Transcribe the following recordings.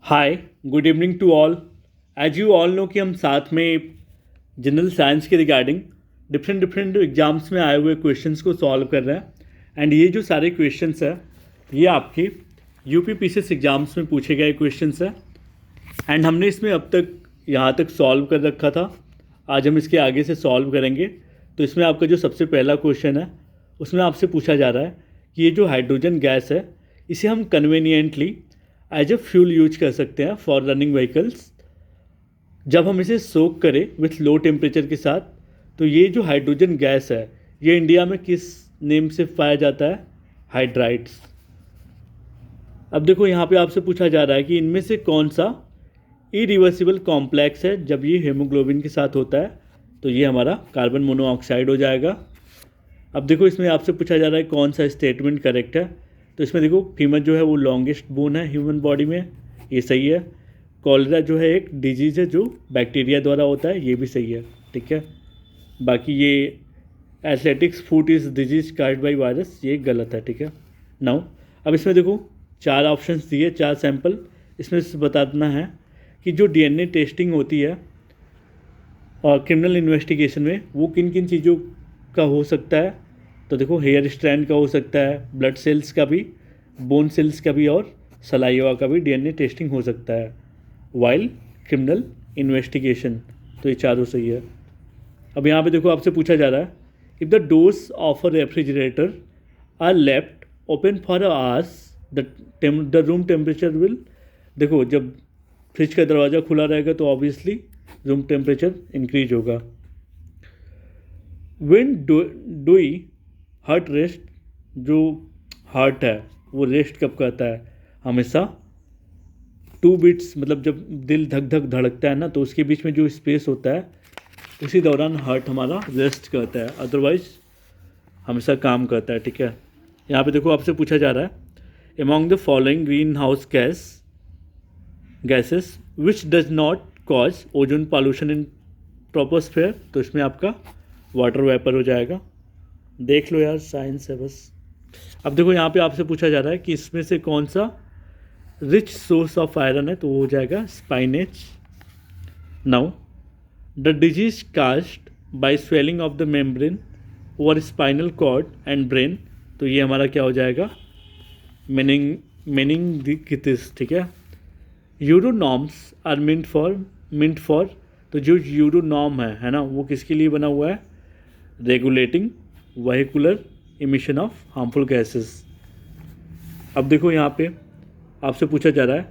Hi, good evening to all. As you all know कि हम साथ में जनरल साइंस के रिगार्डिंग डिफरेंट डिफरेंट एग्जाम्स में आए हुए क्वेश्चंस को सॉल्व कर रहे हैं। एंड ये जो सारे क्वेश्चंस हैं ये आपके यूपी पीसीएस एग्जाम्स में पूछे गए क्वेश्चंस हैं। एंड हमने इसमें अब तक यहाँ तक सॉल्व कर रखा था। आज हम इसके आगे से सॉल्व करेंगे। तो इसमें आपका जो सबसे पहला क्वेश्चन है उसमें आपसे पूछा जा रहा है कि ये जो हाइड्रोजन गैस है इसे हम conveniently as a fuel use कर सकते हैं फॉर रनिंग व्हीकल्स। जब हम इसे सोक करें विथ लो टेम्परेचर के साथ, तो ये जो हाइड्रोजन गैस है ये इंडिया में किस नेम से पाया जाता है? हाइड्राइड्स। अब देखो यहाँ पे आपसे पूछा जा रहा है कि इनमें से कौन सा इरिवर्सिबल कॉम्प्लेक्स है जब ये हेमोग्लोबिन के साथ होता है, तो ये हमारा कार्बन मोनोऑक्साइड हो जाएगा। अब देखो इसमें आपसे पूछा जा रहा है कौन सा स्टेटमेंट करेक्ट है, तो इसमें देखो फीमर जो है वो लॉन्गेस्ट बोन है ह्यूमन बॉडी में, ये सही है। कॉलरा जो है एक डिजीज़ है जो बैक्टीरिया द्वारा होता है, ये भी सही है, ठीक है। बाकी ये athletics foot is disease card by virus, ये गलत है, ठीक है। नाउ अब इसमें देखो 4 ऑप्शंस दिए, 4 सैंपल। इसमें से बताना है कि जो डीएनए टेस्टिंग होती है और क्रिमिनल इन्वेस्टिगेशन में वो किन किन चीज़ों का हो सकता है। तो देखो हेयर स्ट्रैंड का हो सकता है, ब्लड सेल्स का भी, बोन सेल्स का भी और सलाइवा का भी डीएनए टेस्टिंग हो सकता है वाइल क्रिमिनल इन्वेस्टिगेशन। तो ये चारों सही है। अब यहाँ पे देखो आपसे पूछा जा रहा है if the doors of a refrigerator are left open for hours the room temperature will. देखो जब फ्रिज का दरवाज़ा खुला रहेगा तो ऑब्वियसली रूम टेम्परेचर इंक्रीज होगा। व्हेन डूई हार्ट रेस्ट, जो हार्ट है वो रेस्ट कब करता है? हमेशा 2 बीट्स, मतलब जब दिल धक धक धड़कता है ना, तो उसके बीच में जो स्पेस होता है उसी दौरान हार्ट हमारा रेस्ट करता है, अदरवाइज हमेशा काम करता है, ठीक है। यहाँ पे देखो आपसे पूछा जा रहा है among the following green house gases which does not cause ozone pollution in troposphere, तो इसमें आपका वाटर वेपर हो जाएगा। देख लो यार, साइंस है बस। अब देखो यहाँ पे आपसे पूछा जा रहा है कि इसमें से कौन सा रिच सोर्स ऑफ आयरन है, तो वो हो जाएगा spinach. Now the disease caused by swelling of the membrane over spinal cord and brain, तो ये हमारा क्या हो जाएगा? मेनिंगिटिस, ठीक है। यूरोनॉर्म्स आर मिंट फॉर, तो जो यूरोनॉर्म है ना, वो किसके लिए बना हुआ है? Regulating vehicular emission of harmful gases. अब देखो यहाँ पे आपसे पूछा जा रहा है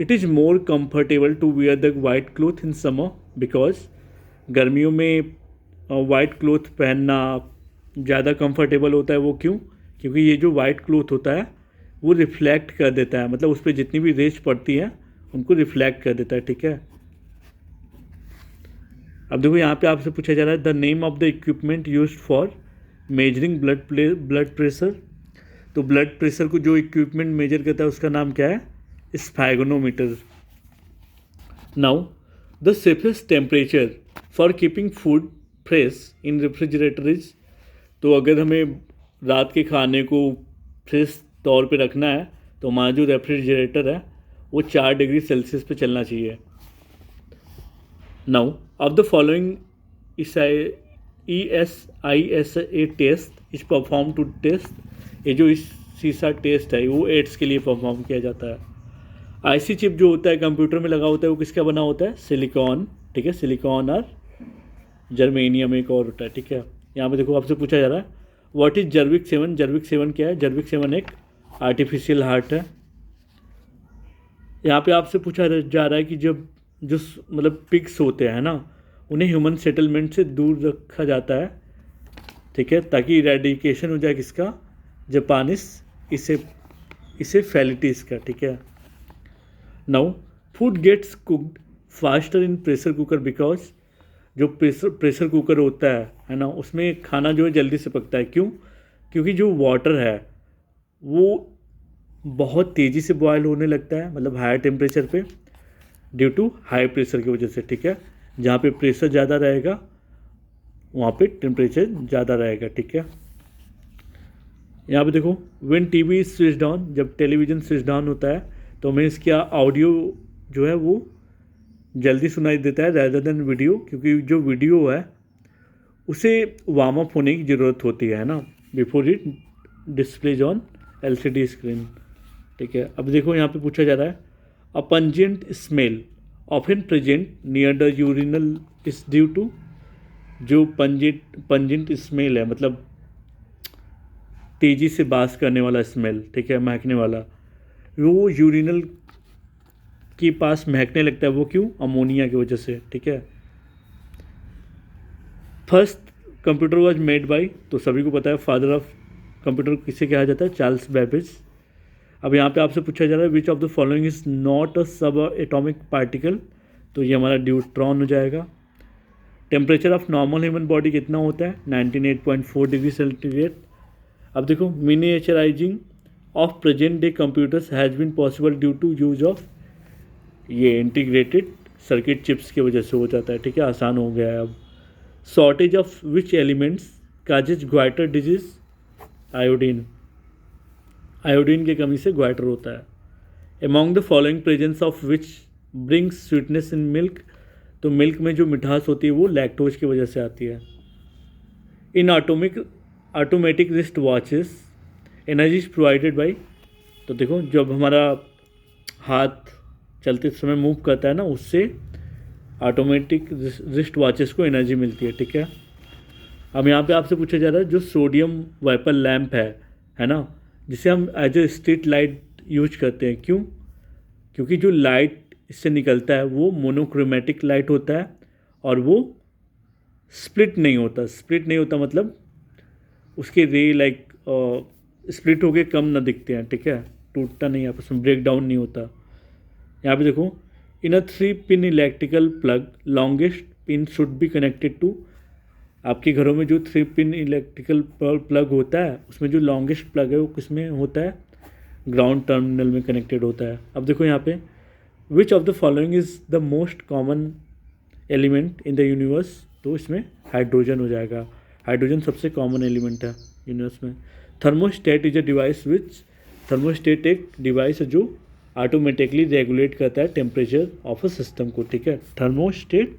it is more comfortable to wear the white cloth in summer because, गर्मियों में वाइट क्लोथ पहनना ज़्यादा कंफर्टेबल होता है। वो क्यों? क्योंकि ये जो वाइट क्लोथ होता है वो रिफ्लेक्ट कर देता है, मतलब उस पर जितनी भी रेज पड़ती हैं उनको रिफ्लेक्ट कर देता है, ठीक है। अब देखो यहाँ पे आपसे पूछा जा रहा है the name of the equipment used for measuring blood pressure, तो ब्लड प्रेशर को जो इक्विपमेंट मेजर करता है उसका नाम क्या है? Sphygmomanometer. Now the safest temperature for keeping food fresh in refrigerator is, तो अगर हमें रात के खाने को फ्रेश तौर पे रखना है तो हमारा जो रेफ्रिजरेटर है वो 4 डिग्री सेल्सियस पे चलना चाहिए। Now of the following ESISA test is perform to test, ये जो इस सीसा टेस्ट है वो एड्स के लिए परफॉर्म किया जाता है। आईसी चिप जो होता है कंप्यूटर में लगा होता है वो किसका बना होता है? सिलिकॉन, ठीक है। सिलिकॉन और जर्मेनियम एक और होता है, ठीक है। यहाँ पे देखो आपसे पूछा जा रहा है व्हाट इज जर्विक 7, जर्विक 7 क्या है? जर्विक 7 एक आर्टिफिशियल हार्ट है। यहाँ पे आपसे पूछा जा रहा है कि जब जो मतलब पिग्स होते हैं ना, उन्हें ह्यूमन सेटलमेंट से दूर रखा जाता है, ठीक है, ताकि इरेडिकेशन हो जाए किसका? जापानीस इसे फैलिटीज का, ठीक है। Now food gets cooked faster in pressure cooker because, जो प्रेशर कुकर होता है ना, उसमें खाना जो है जल्दी से पकता है। क्यों? क्योंकि जो वाटर है वो बहुत तेज़ी से बॉयल होने लगता है, मतलब हायर टेम्परेचर पे, ड्यू टू हाई प्रेशर की वजह से, ठीक है। जहाँ पे प्रेशर ज़्यादा रहेगा वहाँ पे टेम्परेचर ज़्यादा रहेगा, ठीक है। यहाँ पे देखो व्हेन टीवी स्विच डाउन, जब टेलीविज़न स्विच डाउन होता है तो हमें इसका ऑडियो जो है वो जल्दी सुनाई देता है रैदर देन वीडियो, क्योंकि जो वीडियो है उसे वार्म अप होने की ज़रूरत होती है ना, before it displays on LCD screen. ठीक है, अब देखो यहाँ पे पूछा जा रहा है a pungent smell often present near the urinal is due to. जो पंजेंट स्मेल है मतलब तेज़ी से बास करने वाला स्मेल, ठीक है, महकने वाला, वो यूरिनल के पास महकने लगता है, वो क्यों? अमोनिया की वजह से। ठीक है, first computer was made by, तो सभी को पता है फादर ऑफ कंप्यूटर किसे कहा जाता है? Charles Babbage. अब यहाँ पे आपसे पूछा जा रहा है which of the following is not a sub atomic particle, तो ये हमारा ड्यूट्रॉन हो जाएगा। Temperature of normal human body कितना होता है? 98.4 डिग्री सेंटीग्रेड। अब देखो miniaturising of present day computers has been possible due to use of, ये इंटीग्रेटेड सर्किट चिप्स की वजह से हो जाता है। ठीक है, आसान हो गया है अब। Shortage of which elements causes goitre disease? Iodine, iodine की कमी से ग्वाइटर होता है। Among the following presence of which brings sweetness in milk, तो मिल्क में जो मिठास होती है वो लैक्टोज की वजह से आती है। इन automatic wrist watches energy is provided by, तो देखो जब हमारा हाथ चलते समय मूव करता है ना, उससे ऑटोमेटिक रिस्ट वॉचेस को एनर्जी मिलती है। ठीक है, अब यहाँ पे आपसे पूछा जा रहा है जो सोडियम वाइपर लैम्प है ना, जिसे हम as a street light use करते हैं, क्यों? क्योंकि जो लाइट इससे निकलता है वो मोनोक्रोमेटिक लाइट होता है और वो स्प्लिट नहीं होता मतलब उसके रे लाइक स्प्लिट होके कम ना दिखते हैं। ठीक है, टूटता नहीं, आपस में ब्रेक डाउन नहीं होता। यहाँ पे देखो in a 3 pin electrical plug longest pin should be connected to, आपके घरों में जो 3 पिन इलेक्ट्रिकल प्लग होता है उसमें जो लॉन्गेस्ट प्लग है वो किसमें होता है? ग्राउंड टर्मिनल में कनेक्टेड होता है। अब देखो यहाँ पे विच of the following is the most common element in the universe, तो इसमें हाइड्रोजन हो जाएगा। हाइड्रोजन सबसे कॉमन एलिमेंट है यूनिवर्स में। Thermostat is a device which, thermostat एक डिवाइस है जो ऑटोमेटिकली रेगुलेट करता है टेम्परेचर ऑफ अ सिस्टम को। ठीक है, thermostat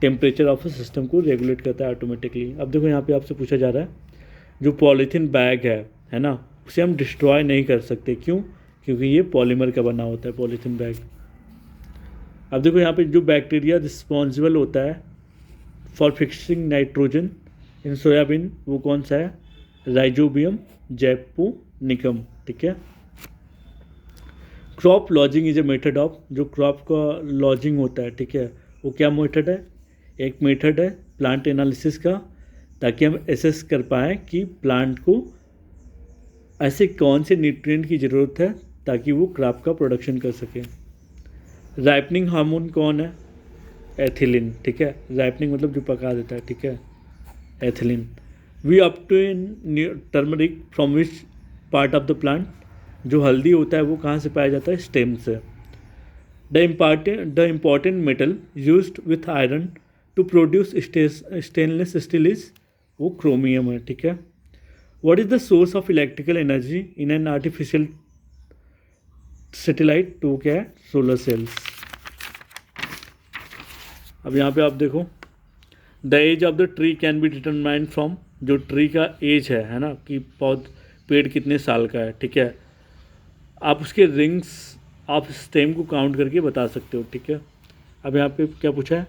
temperature of a system को रेगुलेट करता है ऑटोमेटिकली। अब देखो यहाँ पे आपसे पूछा जा रहा है जो पॉलीथीन बैग है ना, उसे हम डिस्ट्रॉय नहीं कर सकते, क्यों? क्योंकि ये पॉलीमर का बना होता है पॉलीथीन बैग। अब देखो यहाँ पे जो बैक्टीरिया रिस्पॉन्सिबल होता है for fixing nitrogen in soybean, वो कौन सा है? Rhizobium japonicum. ठीक है, crop lodging is a method of, जो क्रॉप का लॉजिंग होता है, ठीक है, वो क्या मेथड है? एक मेथड है प्लांट एनालिसिस का, ताकि हम एसेस कर पाएँ कि प्लांट को ऐसे कौन से न्यूट्रिएंट की ज़रूरत है ताकि वो क्रॉप का प्रोडक्शन कर सके। राइपनिंग हार्मोन कौन है? एथिलीन। ठीक है, राइपनिंग मतलब जो पका देता है। ठीक है, ethylene. We obtain turmeric from which part of the plant, जो हल्दी होता है वो कहाँ से पाया जाता है? स्टेम से। The important metal used with iron to produce stainless steel is, वो क्रोमियम है। ठीक है, what is the source of electrical energy in an artificial satellite, तो क्या है? Solar cells. अब यहाँ पे आप देखो the age of the tree can be determined from, जो ट्री का एज है ना, कि पेड़ कितने साल का है। ठीक है, आप उसके रिंग्स आप स्टेम को काउंट करके बता सकते हो। ठीक है, अब यहाँ पे क्या पूछा है?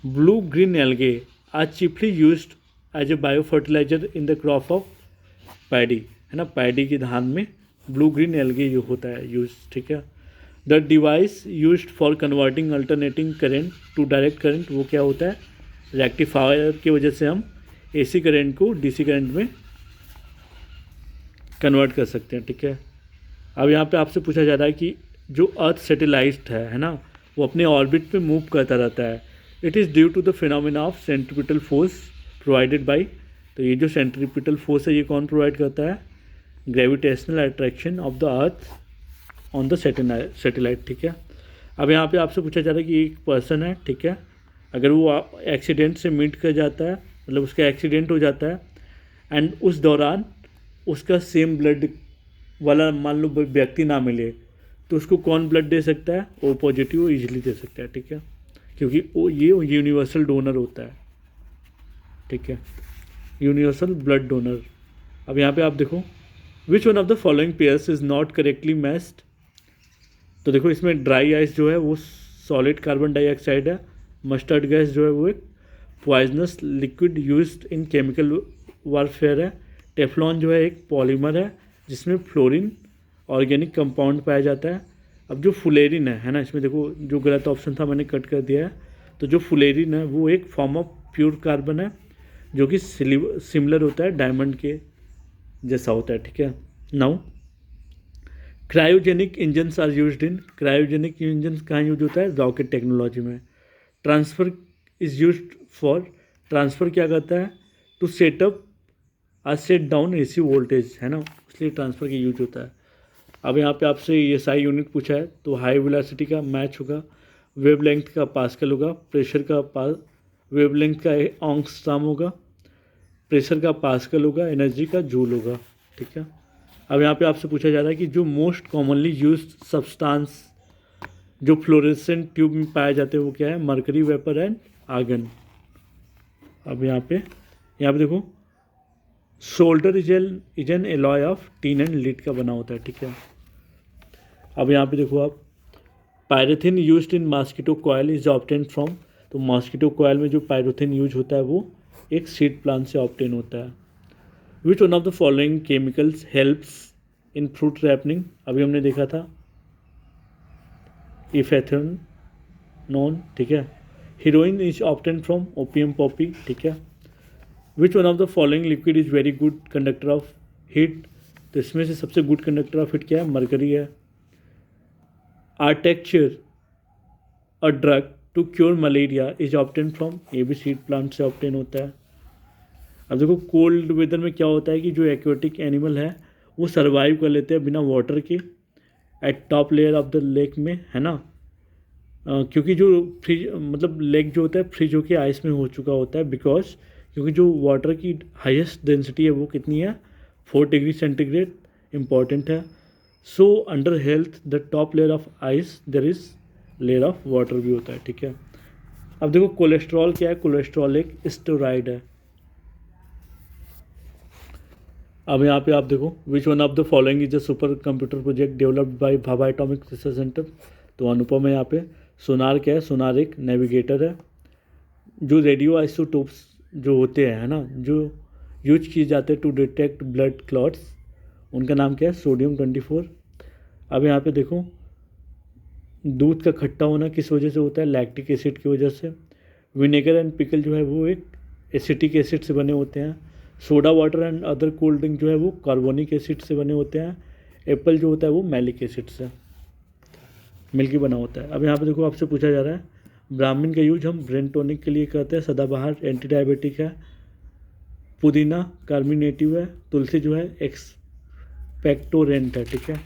Blue green algae are chiefly used as a bio fertiliser in the crop of paddy, है ना, पैडी की धान में ब्लू ग्रीन एल्गे जो होता है यूज। ठीक है, the device used for converting alternating current to direct current, वो क्या होता है? रेक्टिफायर की वजह से हम AC करंट को DC करंट में कन्वर्ट कर सकते हैं। ठीक है, अब यहाँ पे आपसे पूछा जा रहा है कि जो अर्थ सैटेलाइट है ना, वो अपने ऑर्बिट पे मूव करता रहता है। It is due to the phenomena of centripetal force provided by, तो ये जो सेंट्रीपिटल फोर्स है ये कौन प्रोवाइड करता है? Gravitational attraction of the earth on the satellite. ठीक है, अब यहाँ पे आपसे पूछा जा रहा है कि एक पर्सन है, ठीक है, अगर वो एक्सीडेंट से मीट कर जाता है, मतलब उसका एक्सीडेंट हो जाता है एंड उस दौरान उसका सेम ब्लड वाला मान लो व्यक्ति ना मिले, तो उसको कौन ब्लड दे सकता है? ओ पॉजिटिव ईजिली दे सकता है, ठीक है, क्योंकि वो ये यूनिवर्सल डोनर होता है, ठीक है, यूनिवर्सल ब्लड डोनर। अब यहाँ पे आप देखो, which one of the following pairs is not correctly matched. तो देखो इसमें ड्राई आइस जो है वो सॉलिड कार्बन डाइऑक्साइड है, मस्टर्ड गैस जो है वो एक poisonous liquid used in chemical warfare है, टेफ्लॉन जो है एक पॉलीमर है जिसमें फ्लोरीन ऑर्गेनिक कंपाउंड पाया जाता है। अब जो फुलेरिन है ना, इसमें देखो जो गलत ऑप्शन था मैंने कट कर दिया है, तो जो फुलेरिन है वो एक फॉर्म ऑफ प्योर कार्बन है जो कि सिमिलर होता है डायमंड के जैसा होता है, ठीक है। Now cryogenic engines are used in, cryogenic engine कहाँ यूज होता है? रॉकेट टेक्नोलॉजी में। Transfer is used for, transfer क्या करता है? To step up or step down AC voltage, है ना, इसलिए ट्रांसफ़र की यूज होता है। अब यहाँ पे आपसे एसआई यूनिट पूछा है, तो हाई वेलोसिटी का मैच होगा, वेवलेंथ का पास्कल होगा, प्रेशर का वेवलेंथ का एंगस्ट्रॉम होगा, प्रेशर का पास्कल होगा, एनर्जी का जूल होगा, ठीक है। अब यहाँ पे आपसे पूछा जा रहा है कि जो मोस्ट कॉमनली यूज्ड सब्सटेंस जो फ्लोरेसेंट ट्यूब में पाए जाते हैं वो क्या है? Mercury vapour and argon. अब यहाँ पे देखो, solder is an alloy of tin and lead का बना होता है, ठीक है। अब यहाँ पे देखो आप, pyrethrin used in mosquito coil is obtain from, तो मॉस्किटो कॉयल में जो पायरेथिन यूज होता है वो एक सीड प्लांट से ऑब्टेन होता है। Which one of the following chemicals helps in fruit ripening, अभी हमने देखा था इफेथनॉन, ठीक है। Heroine is obtain from opium Poppy, ठीक है। Which one of the following liquid is very good conductor of heat, तो इसमें से सबसे गुड कंडक्टर ऑफ हीट क्या है? मरकरी है। आर्टेक्चर a drug to cure malaria is obtain from, ये भी सीड प्लांट से ऑब्टेन होता है। अब देखो कोल्ड वेदर में क्या होता है कि जो एक्वेटिक एनिमल है वो सर्वाइव कर लेते हैं बिना वाटर के eight top layer of the lake में, है ना, क्योंकि जो फ्रिज मतलब लेक जो होता है फ्रिज होके आइस में हो चुका होता है, बिकॉज क्योंकि जो वाटर की हाईएस्ट डेंसिटी है वो कितनी है? 4 डिग्री सेंटीग्रेड, इंपॉर्टेंट है। So under health the top layer of ice there is layer of water भी होता है, ठीक है। अब देखो कोलेस्ट्रॉल क्या है? कोलेस्ट्रॉल एक स्टेरॉइड है। अब यहाँ पे आप देखो, which one of the following is a super computer project developed by Bhabha atomic research centre, तो अनुपम है यहाँ पे। सोनार क्या है? सोनार एक नेविगेटर है। जो रेडियो आइसोटोप्स जो होते हैं, है ना, जो यूज किए जाते हैं टू डिटेक्ट ब्लड क्लॉट्स, उनका नाम क्या है? सोडियम 24। अब यहाँ पे देखो, दूध का खट्टा होना किस वजह से होता है? लैक्टिक एसिड की वजह से। विनेगर एंड पिकल जो है वो एक एसिटिक एसिड से बने होते हैं। Soda water and other cold drink जो है वो कार्बोनिक एसिड से बने होते हैं। एप्पल जो होता है वो मैलिक एसिड से मिलके बना होता है। अब यहाँ पे देखो आपसे पूछा जा रहा है, ब्राह्मीण का यूज हम ब्रेन टॉनिक के लिए करते हैं, सदाबहार एंटी डायबिटिक है, पुदीना कार्मिनेटिव है, तुलसी जो है एक्सपेक्टोरेंट है, ठीक है।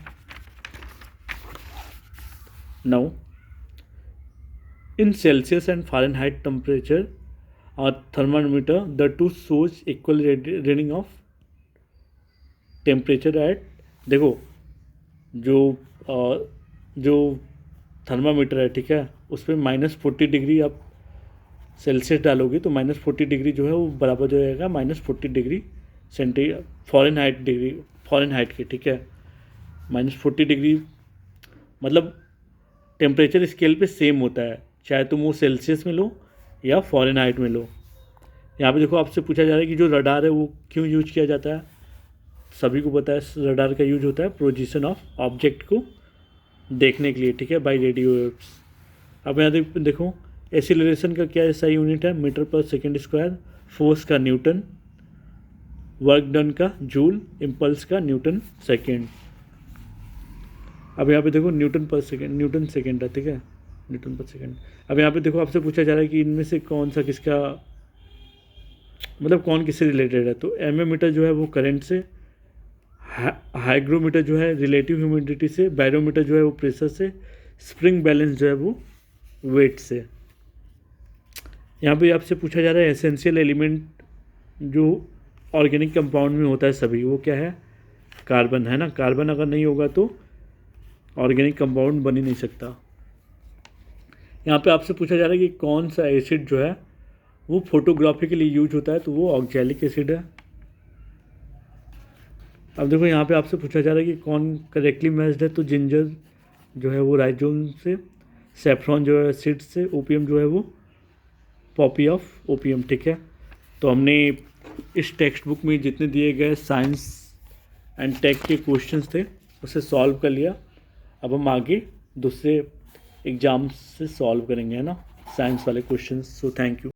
Now in Celsius and Fahrenheit temperature और thermometer the two shows equal reading of temperature at, देखो जो थर्मामीटर है, ठीक है, उस पर -40 डिग्री आप सेल्सियस डालोगे तो -40 डिग्री जो है वो बराबर जो रहेगा -40 डिग्री फ़ारेनहाइट के, ठीक है। -40 डिग्री मतलब टेम्परेचर स्केल पे सेम होता है, चाहे तुम वो सेल्सियस में लो या फ़ारेनहाइट में लो। यहाँ पे देखो आपसे पूछा जा रहा है कि जो रडार है वो क्यों यूज किया जाता है? सभी को पता है रडार का यूज होता है पोजीशन ऑफ ऑब्जेक्ट को देखने के लिए, ठीक है, बाय रेडियो वेव्स। अब यहाँ देखो एसिलरेशन का क्या सही यूनिट है? मीटर पर सेकेंड स्क्वायर। फोर्स का न्यूटन, वर्क डन का जूल, इम्पल्स का न्यूटन सेकेंड। अब यहाँ पे देखो न्यूटन सेकेंड है, ठीक है, न्यूटन पर सेकेंड। अब यहाँ पे देखो आपसे पूछा जा रहा है कि इनमें से कौन सा किसका मतलब कौन किससे रिलेटेड है? तो एमएमीटर जो है वो करंट से, हाइग्रोमीटर जो है रिलेटिव ह्यूमिडिटी से, बैरोमीटर जो है वो प्रेशर से, स्प्रिंग बैलेंस जो है वो वेट से। यहाँ पे आपसे पूछा जा रहा है एसेंशियल एलिमेंट जो ऑर्गेनिक कंपाउंड में होता है सभी, वो क्या है? कार्बन, है ना। कार्बन अगर नहीं होगा तो ऑर्गेनिक कंपाउंड बन ही नहीं सकता। यहाँ पे आपसे पूछा जा रहा है कि कौन सा एसिड जो है वो फोटोग्राफी के लिए यूज होता है, तो वो ऑक्जेलिक एसिड है। अब देखो यहाँ पे आपसे पूछा जा रहा है कि कौन करेक्टली मैच्ड है, तो जिंजर जो है वो राइजोम से, सेफ्रॉन जो है सीड से, ओपीएम जो है वो पॉपी ऑफ ओपीएम। ठीक है, तो हमने इस टेक्स्ट बुक में जितने दिए गए साइंस एंड टेक के क्वेश्चंस थे उसे सॉल्व कर लिया। अब हम आगे दूसरे एग्जाम्स से सॉल्व करेंगे, है ना, साइंस वाले क्वेश्चंस। So thank you.